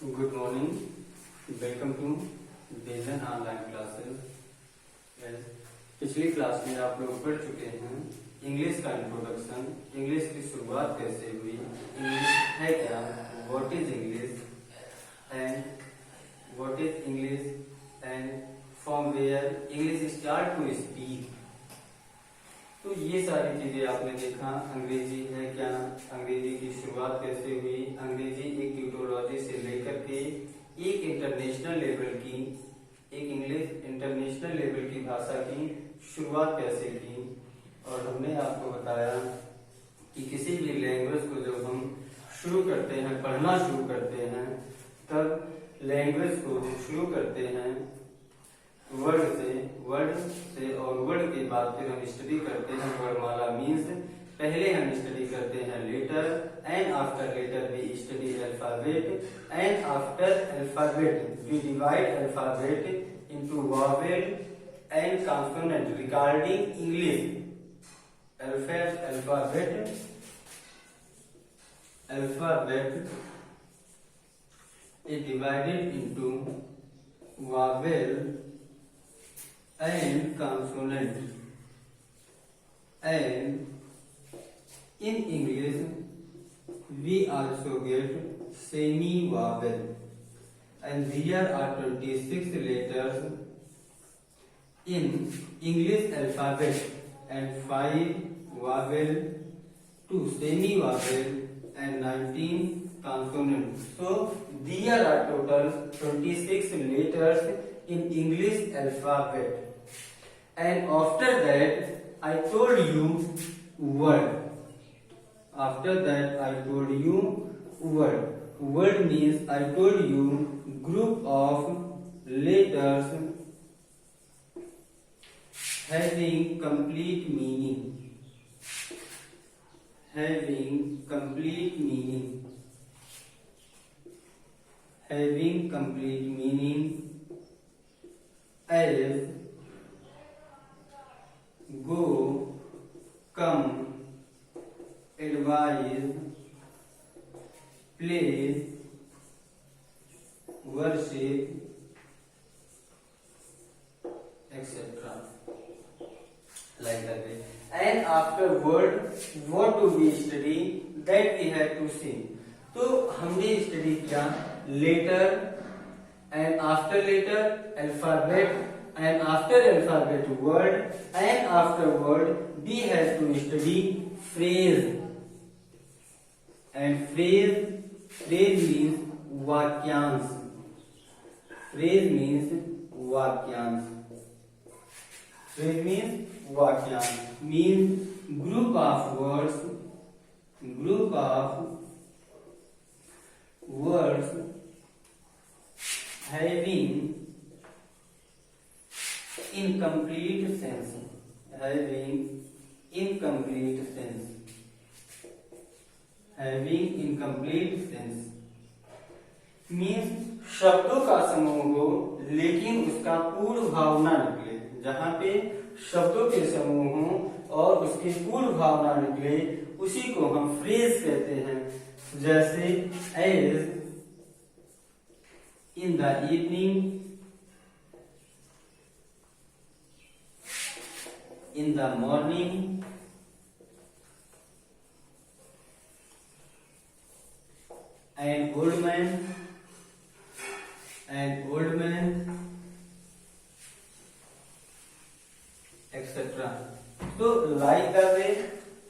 Good morning, welcome to Bejan online classes. पिछली class में आप लोग पढ़ चुके हैं इंग्लिश का इंट्रोडक्शन, इंग्लिश की शुरुआत कैसे हुई, इंग्लिश है क्या, what is English and from where English start to speak. तो ये सारी चीजें आपने देखा। अंग्रेजी है क्या, अंग्रेजी की शुरुआत कैसे हुई, अंग्रेजी एक ट्यूटोलॉजी से लेकर के एक इंटरनेशनल लेवल की, एक इंग्लिश इंटरनेशनल लेवल की भाषा की शुरुआत कैसे की। और हमने आपको बताया कि किसी भी लैंग्वेज को जब हम शुरू करते हैं, पढ़ना शुरू करते हैं, तब लैंग्वेज को शुरू करते हैं वर्ड से और वर्ड के बाद फिर हम स्टडी करते हैं वर्णमाला मीन्स। पहले हम स्टडी करते हैं letter and after letter we study alphabet and after alphabet we divide alphabet into vowel and consonant regarding English. Alphabet is divided into vowel and consonant, and in English we also get semi vowel, and there are 26 letters in English alphabet and 5 vowel, 2 semi vowel and 19 consonants. So there are total 26 letters in English alphabet, and after that I told you word. After that I told you word. Word means I told you group of letters having complete meaning. Having complete meaning as go, come, advise, place, worship, etc. Like that way. And afterward what do we study, that we have to see. तो हमने study किया letter and after letter alphabet and after alphabet word and after word we have to study phrase. And phrase means वाक्यांश। Phrase means वाक्यांश means group of words having incomplete sense, means शब्दों का समूह हो लेकिन उसका पूर्ण भाव ना निकले। जहाँ पे शब्दों के समूह हो और उसकी पूर्ण भाव ना निकले उसी को हम फ्रेज कहते हैं। जैसे as in the evening, in the morning, and old man, etc. तो like the way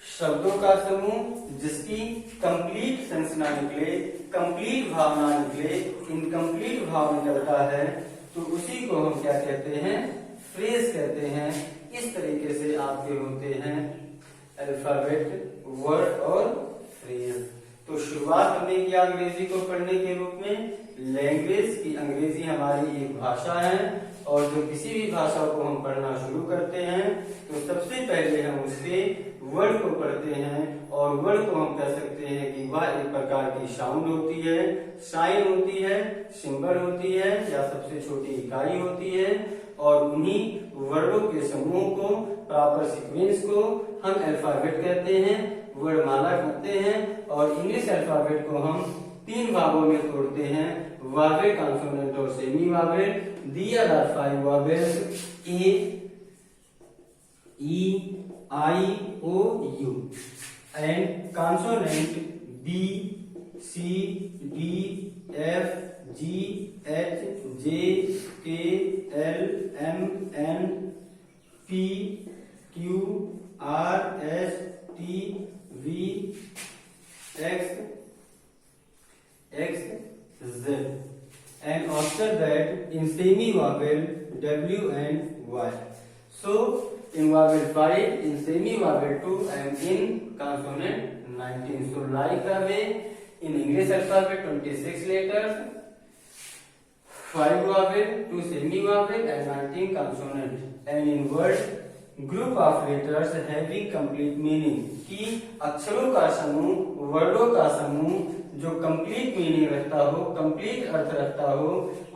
शब्दों का समूह जिसकी कंप्लीट सेंस ना निकले, कंप्लीट भाव ना निकले, इनकम्प्लीट भाव निकलता है तो उसी को हम क्या कहते हैं, फ्रेज कहते हैं। इस तरीके से आपके होते हैं अल्फाबेट, वर्ड और फ्रेज। तो शुरुआत हमने किया अंग्रेजी को पढ़ने के रूप में। लैंग्वेज की अंग्रेजी हमारी एक भाषा है और जो किसी भी भाषा को हम पढ़ना शुरू करते हैं तो सबसे पहले हम उसके वर्ड को पढ़ते हैं। और वर्ड को हम कह सकते हैं कि वह एक प्रकार की साउंड होती है, साइन होती है, सिंबल होती है या सबसे छोटी इकाई होती है। और उन्हीं वर्डों के समूह को, प्रॉपर सीक्वेंस को हम अल्फाबेट कहते हैं, वर्णमाला कहते हैं। और इंग्लिश अल्फाबेट को हम तीन भागों में तोड़ते हैं, वावेल, कॉन्सोनेंट और semi vowel. There are 5 vowels, A, E, I, O, U, and consonant B, C, D, F, G, H, J, K, L, M, N, P, Q, R, S, T, V, X, Z, and observe that in semi vowel W and Y. So in vowel 5, in semi vowel 2, and in consonant 19. So like the way in English alphabet 26 letters, 5 vowel, 2 semi vowel, and 19 consonant. And in word group of letters having complete meaning, कि अक्षरों का समूह, वर्डों का समूह जो complete meaning रखता हो, complete अर्थ रखता हो,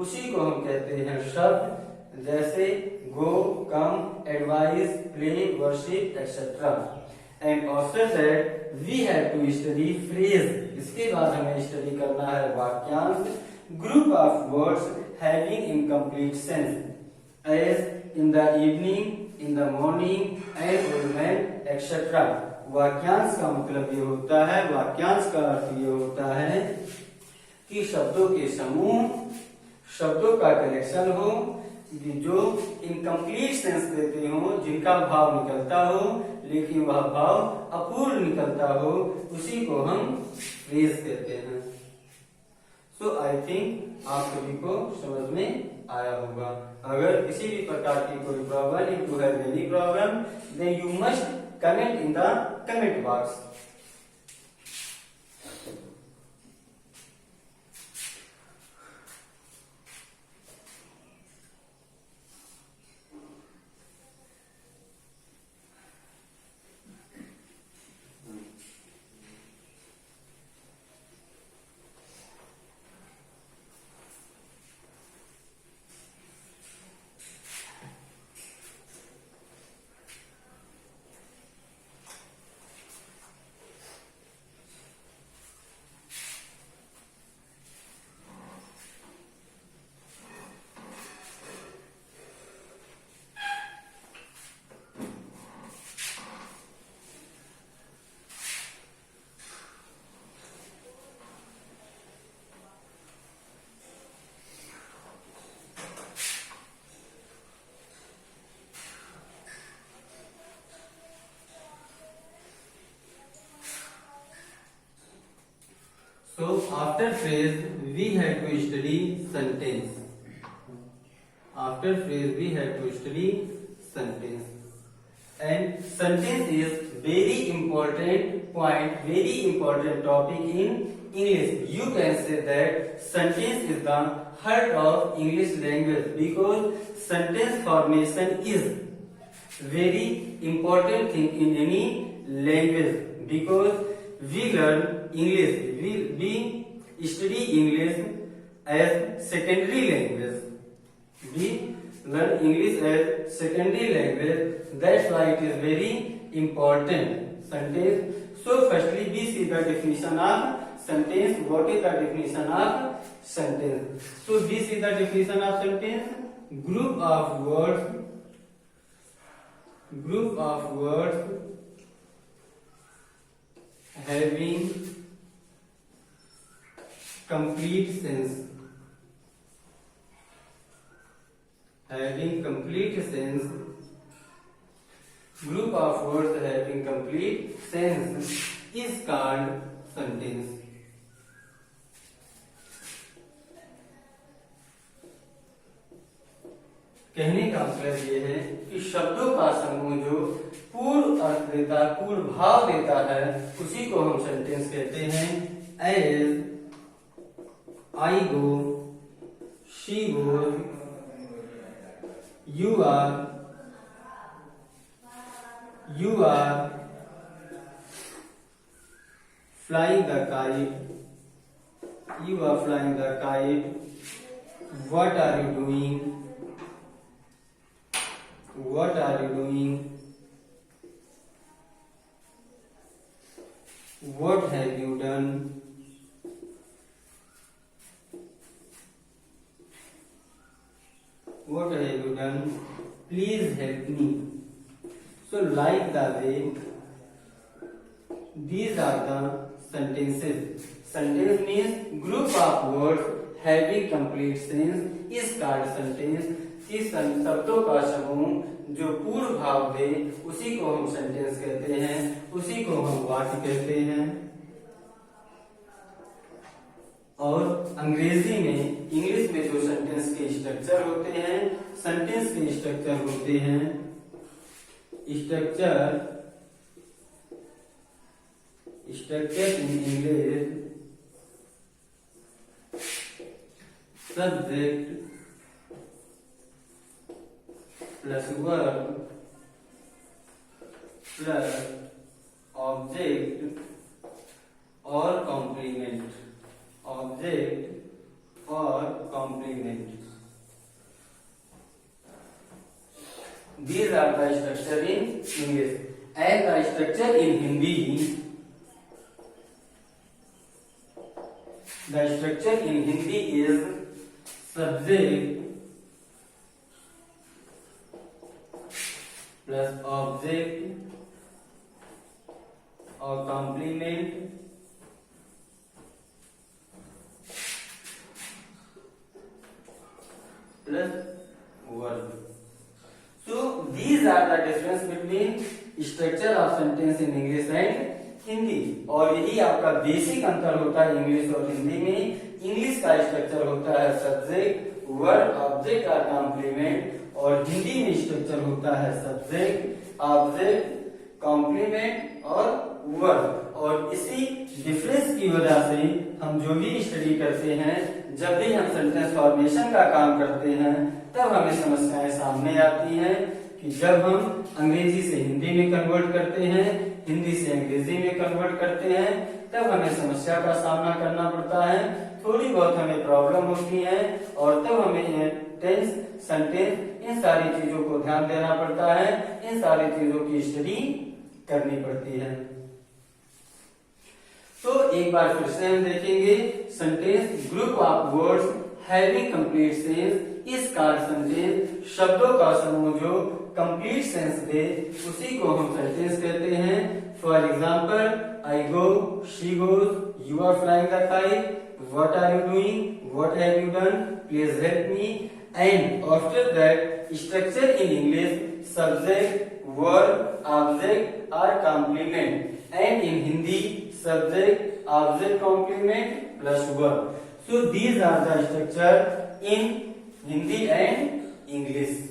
उसी को हम कहते हैं शब्द। जैसे go, come, advice, play, worship, etcetera. And after that we have to study phrase. इसके बाद हमें स्टडी करना है वाक्यांश, group of words having incomplete sense, as in the evening, in the morning, and old man, etcetera. वाक्यांश का मतलब ये होता है, वाक्यांश का अर्थ ये होता है कि शब्दों के समूह, शब्दों का कलेक्शन हो जो इनकम्प्लीट सेंस देते हो, जिनका भाव निकलता हो लेकिन वह भाव अपूर्ण निकलता हो, उसी को हम फ्रेज कहते हैं। सो आई थिंक आप सभी को समझ में आया होगा। अगर किसी भी प्रकार की कोई problem, if you have any problem, then you must comment in the comment box. So after phrase we have to study sentence. After phrase we have to study sentence. And sentence is very important point, very important topic in English. You can say that sentence is the heart of English language because sentence formation is very important thing in any language because we learn English, we study English as secondary language. We learn English as secondary language. That's why it is very important. Sentence. So firstly, we see the definition of sentence. What is the definition of sentence? So we see the definition of sentence. Group of words. Group of words having complete sense. Having complete sense. Group of words having complete sense is called sentence. कहने का मतलब ये है कि शब्दों का समूह जो पूर्ण अर्थ देता है, पूर्ण भाव देता है, उसी को हम सेंटेंस कहते हैं। As I go, she goes, you are flying the kite, you are flying the kite, what are you doing, what are you doing, what have you done, what have you done, please help me. So like the way, these are the sentences. Sentence means group of words having complete sense is called sentence. कि शब्दों का समूह जो पूर्ण भाव दे उसी को हम सेंटेंस कहते हैं, उसी को हम वाक्य कहते हैं। और अंग्रेजी में, इंग्लिश में जो सेंटेंस के स्ट्रक्चर होते हैं, सेंटेंस के स्ट्रक्चर होते हैं, structure in English subject plus verb plus object और कॉम्प्लीमेंट, ऑब्जेक्ट और complement. These are the structure in English. And the structure in Hindi, the structure in Hindi is subject plus object or complement plus verb. So these are the difference between structure of sentence in English and Hindi. और यही आपका basic अंतर होता है English और हिंदी में। English का structure होता है सब्जेक्ट, वर्ब, ऑब्जेक्ट और कॉम्प्लीमेंट, और हिंदी में स्ट्रक्चर होता है सब्जेक्ट, ऑब्जेक्ट, कॉम्प्लीमेंट और वर्ब। और इसी डिफरेंस की वजह से हम जो भी स्टडी करते हैं, जब भी हम सेंटेंस फॉर्मेशन का काम करते हैं, तब हमें समस्याएं सामने आती हैं कि जब हम अंग्रेजी से हिंदी में कन्वर्ट करते हैं, हिंदी से अंग्रेजी में कन्वर्ट करते हैं, तब हमें समस्या का सामना करना पड़ता है, थोड़ी बहुत हमें प्रॉब्लम होती है, और तब हमें टेंस, सेंटेंस, इन सारी चीजों को ध्यान देना पड़ता है, इन सारी चीजों की स्टडी करनी पड़ती है। तो एक बार फिर से हम देखेंगे, sentence group of words having complete sense is called sentence. शब्दों का समूह जो कंप्लीट सेंस दे उसी को हम सेंटेंस कहते हैं। For example, I go, she goes, you are flying the kite, what are you doing, what have you done, please help me. And after that structure in English subject, verb, object और complement, and in Hindi subject, object, complement plus verb. So these are the structure in Hindi and English.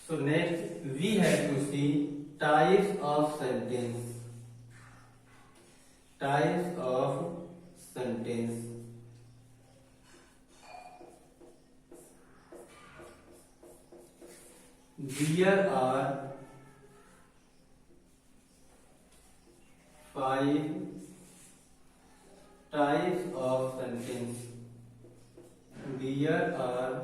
So next we have to see types of sentence. Types of sentence. There are 5 types of sentence. There are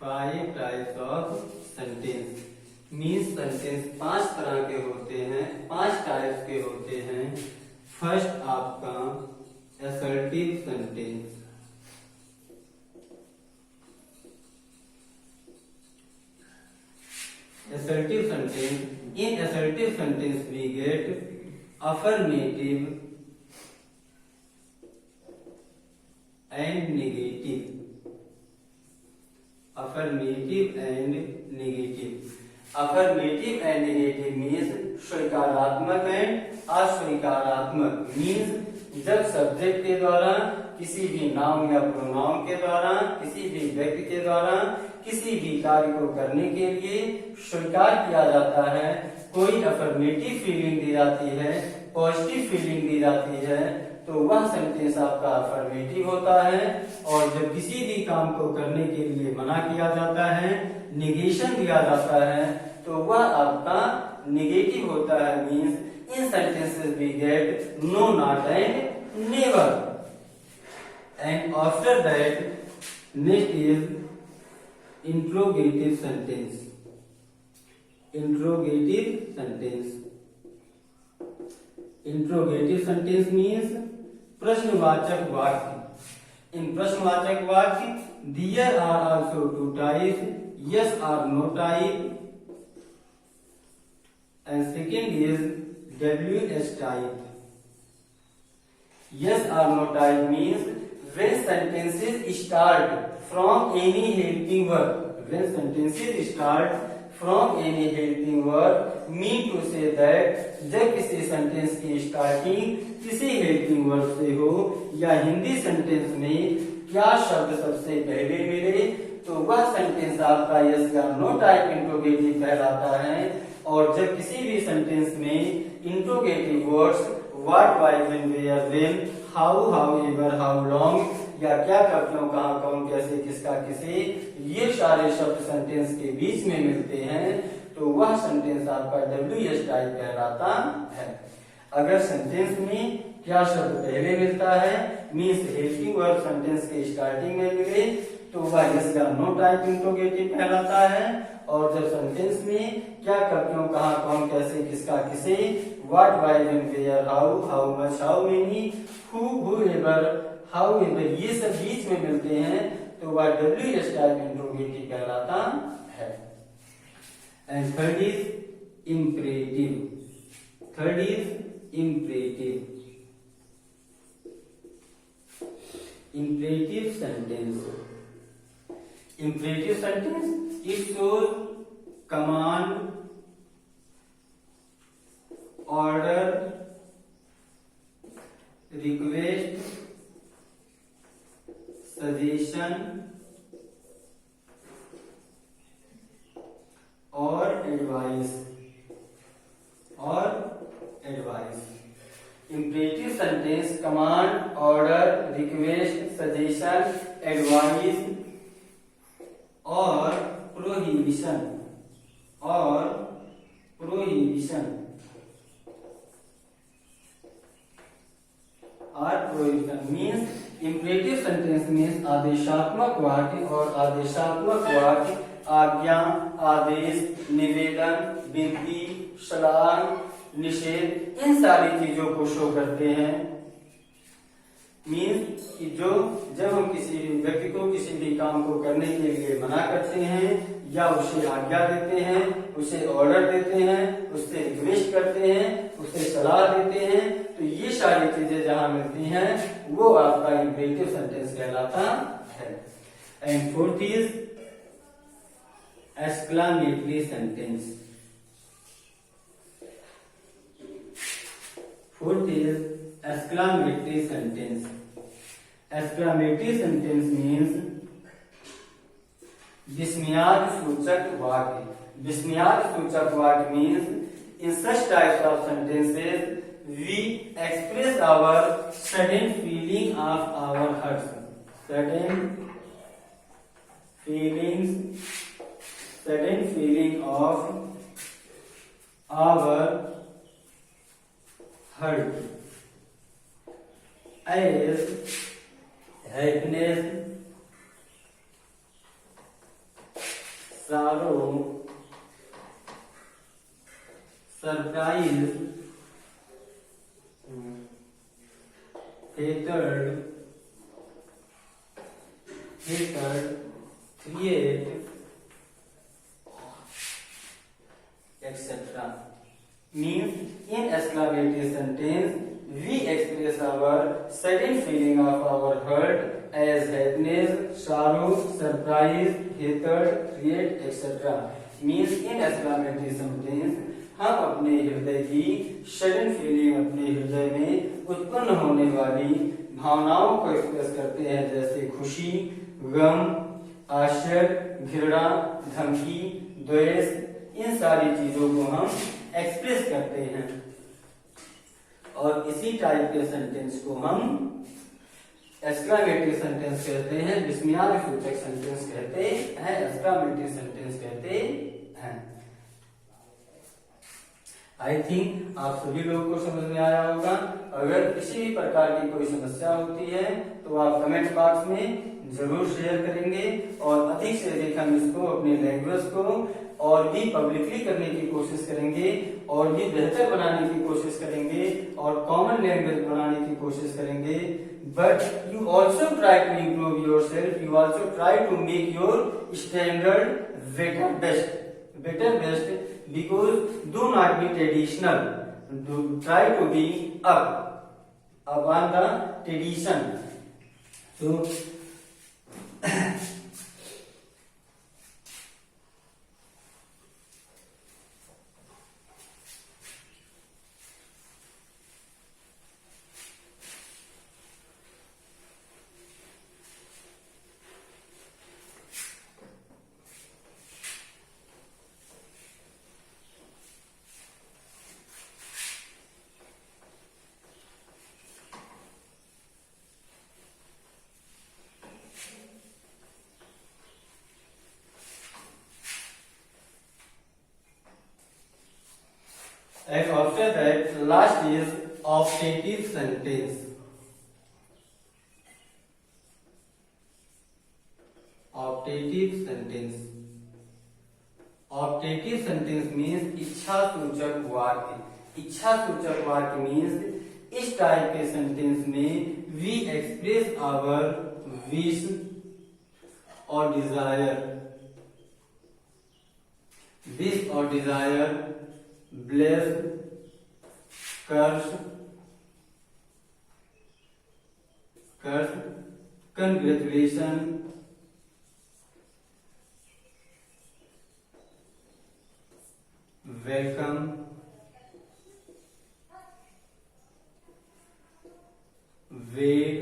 5 types of sentence. Means sentence 5 तरह के होते हैं, 5 types के होते हैं। First आपका assertive sentence, sentence we get affirmative and negative. Affirmative and negative. Affirmative and negative means स्वीकारात्मक and अस्वीकारात्मक means जब सब्जेक्ट के द्वारा किसी भी नाउन या प्रोनाउन के द्वारा किसी भी व्यक्ति के द्वारा किसी भी कार्य को करने के लिए स्वीकार किया जाता है, कोई अफर्मेटिव फीलिंग दी जाती है, पॉजिटिव फीलिंग दी जाती है, तो वह सेंटेंस आपका अफर्मेटिव होता है। और जब किसी भी काम को करने के लिए मना किया जाता है, निगेशन दिया जाता है, तो वह आपका नेगेटिव होता है। Means in sentences we get no, not and never. And after that next is interrogative sentence. Interrogative sentence, interrogative sentence means प्रश्नवाचक वाक्य। इन प्रश्नवाचक वाक्य there are also two types, yes or no type, and second is WH type. Yes or no type means when sentences start from any helping verb. When sentences start from any helping verb mean to say that जब किसी sentence की starting किसी helping verb से हो या Hindi sentence में क्या शब्द सबसे पहले मिले, तो वह सेंटेंस आपका यस या नो टाइप इंट्रोगेटिव कहलाता है। और जब किसी भी सेंटेंस में interrogative words what, why, when, where, when, how, however, how long या क्या, कब, क्यों, कहां, कौन, कैसे, किसका, किसे, ये सारे शब्द सेंटेंस के बीच में मिलते हैं, तो वह सेंटेंस आपका WH टाइप कहलाता है। अगर सेंटेंस में क्या शब्द पहले मिलता है, मीन्स हेल्पिंग वर्ब सेंटेंस के स्टार्टिंग में मिले, तो वह यस या नो टाइप इंट्रोगेटिव कहलाता है। और जब सेंटेंस में क्या, कब, क्यों, कहां, कौन, कैसे, किसका, किसे, what, why, when, where, how much, how many, whoever, however, ये सब बीच में मिलते हैं, तो वह WH टाइप इंट्रोगेटिव कहलाता है। And third is imperative. Third is imperative. Imperative sentence. Imperative sentence, it shows command, order, request, suggestion और advice। Imperative sentence command, order, request, suggestion, advice और prohibition means imperative sentence means आदेशात्मक वाक्य। और आदेशात्मक वाक्य आज्ञा, आदेश, निवेदन, विनती, सलाह, निषेध, इन सारी चीजों को शो करते हैं। मीन्स कि जो जब हम किसी व्यक्ति को किसी भी काम को करने के लिए मना करते हैं या उसे आज्ञा देते हैं, उसे ऑर्डर देते हैं, उससे रिक्वेस्ट करते हैं, उसे सलाह देते हैं, तो ये सारी चीजें जहां मिलती हैं वो आपका इम्परेटिव सेंटेंस कहलाता है। And fourth is exclamatory sentence. Fourth is exclamatory sentence. Exclamatory sentence means विस्मयार्थ सूचक वाक्य। विस्मयार्थ सूचक वाक्य means in such types of sentences we express our sudden feeling of our hearts. Sudden feeling of our hurt as happiness, sorrow, surprise, hatred, create, etc. means in exclamatory sentence we express our sudden feeling of our heart as happiness, sorrow, surprise, hatred, create, etc. means in exclamatory sentence हम अपने हृदय की sudden feeling अपने हृदय में उत्पन्न होने वाली भावनाओं को एक्सप्रेस करते हैं, जैसे खुशी, गम, आश्चर्य, घृणा, धमकी, द्वेष, इन सारी चीजों को हम एक्सप्रेस करते हैं। और इसी टाइप के सेंटेंस को हम एक्सक्लामेटरी सेंटेंस कहते हैं, विस्मयादि सूचक सेंटेंस कहते हैं, एक्सक्लामेटरी सेंटेंस कहते हैं। आई थिंक आप सभी लोगों को समझ में आया होगा। अगर किसी भी प्रकार की कोई समस्या होती है तो आप कमेंट बॉक्स में जरूर शेयर करेंगे और अधिक से अधिक हम इसको अपने लैंग्वेज को और भी पब्लिकली करने की कोशिश करेंगे और भी बेहतर बनाने की कोशिश करेंगे और कॉमन लैंग्वेज बनाने की कोशिश करेंगे। But you also try to improve yourself, you also try to make your standard better best because do not be traditional, try to be up on the tradition. So and after that last is optative sentence. Optative sentence. Optative sentence means इच्छा सूचक वाक्य। इच्छा सूचक वाक्य means इस type के sentence में we express our wish or desire, wish or desire, bless, curse, congratulation, welcome, wait,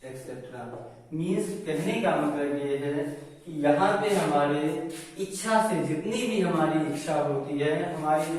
etc. Means कहने का मतलब ये है कि यहाँ पे हमारे इच्छा से जितनी भी हमारी इच्छा होती है, हमारी